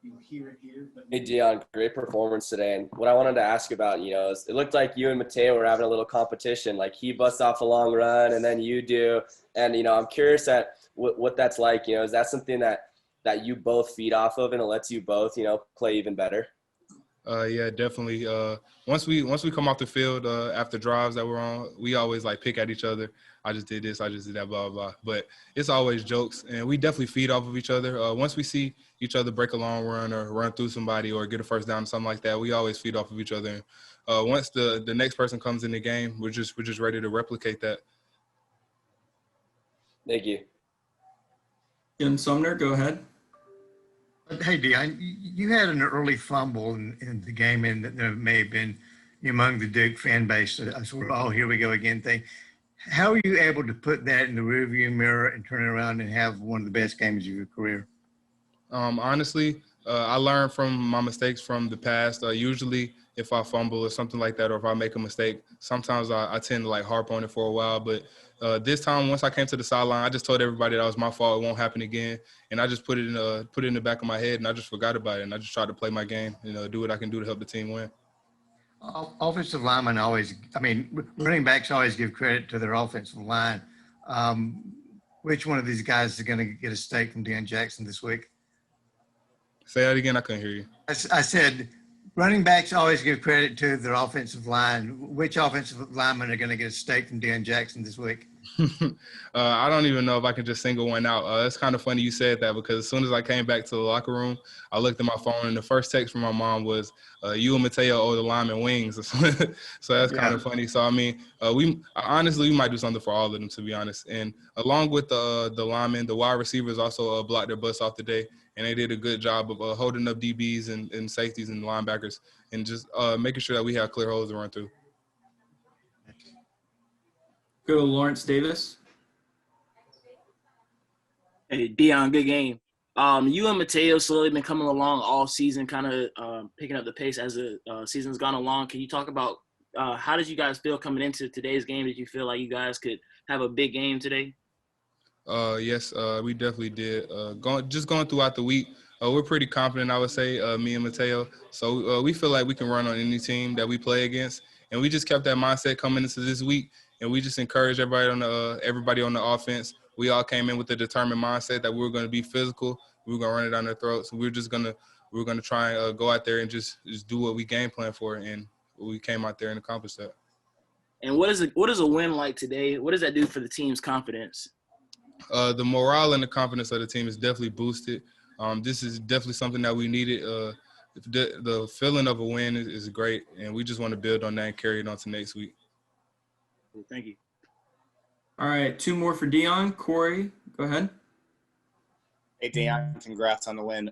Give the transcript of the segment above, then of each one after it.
Hey, Deon, great performance today. And what I wanted to ask about, is it looked like you and Mateo were having a little competition. Like he busts off a long run and then you do. And, I'm curious at what that's like. Is that something that you both feed off of and it lets you both, play even better? Yeah, definitely. Once we come off the field after drives that we're on, we always like pick at each other. I just did this, I just did that, blah blah blah. But it's always jokes, and we definitely feed off of each other. Once we see each other break a long run or run through somebody or get a first down or something like that, we always feed off of each other. And once the next person comes in the game, we're just ready to replicate that. Thank you. Jim Sumner, go ahead. Hey, Deon, you had an early fumble in the game, and there may have been among the Duke fan base a sort of, oh, here we go again thing. How are you able to put that in the rearview mirror and turn it around and have one of the best games of your career? Honestly, I learned from my mistakes from the past. Usually, if I fumble or something like that, or if I make a mistake, sometimes I tend to like harp on it for a while. But this time, once I came to the sideline, I just told everybody that was my fault. It won't happen again, and I just put it in the back of my head, and I just forgot about it, and I just tried to play my game, do what I can do to help the team win. Offensive linemen running backs always give credit to their offensive line. Which one of these guys is going to get a steak from Deon Jackson this week? Say that again. I couldn't hear you. I said running backs always give credit to their offensive line. Which offensive linemen are going to get a steak from Deon Jackson this week? I don't even know if I can just single one out. It's kind of funny you said that because as soon as I came back to the locker room, I looked at my phone and the first text from my mom was, you and Mateo owe the lineman wings. So that's kind of funny. So, we might do something for all of them, to be honest. And along with the linemen, the wide receivers also blocked their butts off today. And they did a good job of holding up DBs and safeties and linebackers and just making sure that we have clear holes to run through. Go to Lawrence Davis. Hey, Deon, good game. You and Mateo slowly been coming along all season, kind of picking up the pace as the season's gone along. Can you talk about how did you guys feel coming into today's game? Did you feel like you guys could have a big game today? Yes, we definitely did. Going throughout the week, we're pretty confident, I would say, me and Mateo. So we feel like we can run on any team that we play against. And we just kept that mindset coming into this week. And we just encouraged everybody on the offense. We all came in with a determined mindset that we were going to be physical. We were going to run it down their throats. We were going to try and go out there and just do what we game plan for. And we came out there and accomplished that. And what is a win like today? What does that do for the team's confidence? The morale and the confidence of the team is definitely boosted. This is definitely something that we needed. The feeling of a win is great, and we just want to build on that and carry it on to next week. Well, thank you. All right, two more for Deon. Corey, go ahead. Hey, Deon, congrats on the win.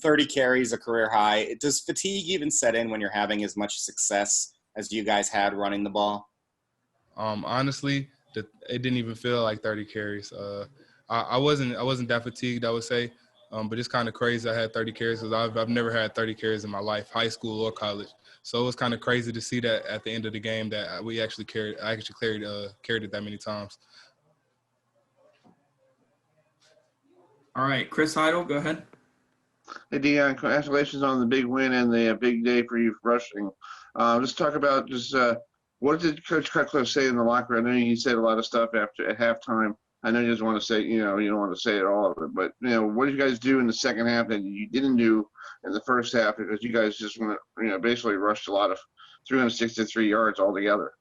30 carries, a career high. Does fatigue even set in when you're having as much success as you guys had running the ball? Honestly, it didn't even feel like 30 carries. I wasn't that fatigued, I would say, but it's kind of crazy I had 30 carries because I've never had 30 carries in my life, high school or college. So it was kind of crazy to see that at the end of the game that I actually carried it that many times. All right, Chris Heidel, go ahead. Hey, Deon, congratulations on the big win and the big day for you rushing. Let's talk about what did Coach Cutcliffe say in the locker room? I know he said a lot of stuff at halftime. I know he doesn't want to say, you don't want to say it all of it, but, what did you guys do in the second half that you didn't do in the first half because you guys just went, basically rushed a lot of 363 yards altogether?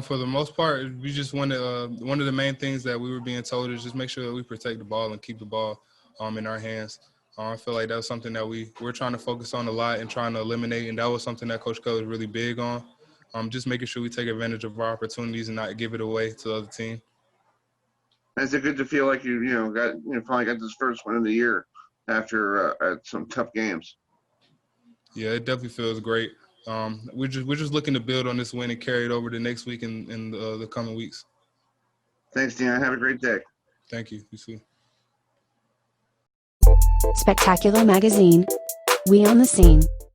For the most part, we just wanted one of the main things that we were being told is just make sure that we protect the ball and keep the ball in our hands. I feel like that was something that we're trying to focus on a lot and trying to eliminate, and that was something that Coach Cole was really big on. Just making sure we take advantage of our opportunities and not give it away to the other team. Is it good to feel like you finally got this first win of the year after some tough games? Yeah, it definitely feels great. We're just looking to build on this win and carry it over to next week and the coming weeks. Thanks, Deon. Have a great day. Thank you. You too. Spectacular Magazine. We on the scene.